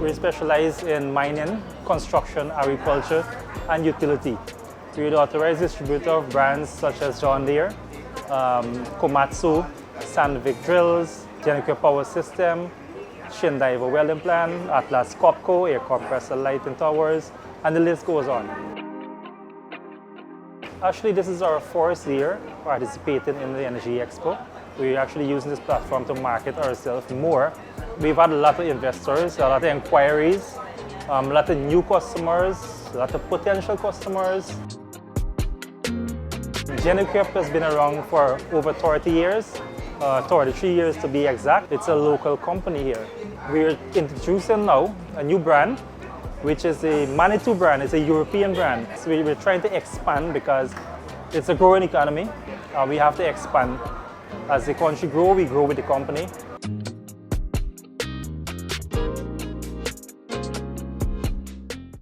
We specialize in mining, construction, agriculture, and utility. We're the authorized distributor of brands such as John Deere, Komatsu, Sandvik Drills, Genequip Power System, Shindiver Welding Plant, Atlas Copco, Air Compressor Lighting Towers, and the list goes on. Actually, this is our fourth year participating in the Energy Expo. We're actually using this platform to market ourselves more. We've had a lot of investors, a lot of inquiries, a lot of new customers, a lot of potential customers. Genequip has been around for over 30 years, 33 years to be exact. It's a local company here. We're introducing now a new brand, which is a Manitou brand. It's a European brand. So we're trying to expand because it's a growing economy. We have to expand. As the country grows, we grow with the company.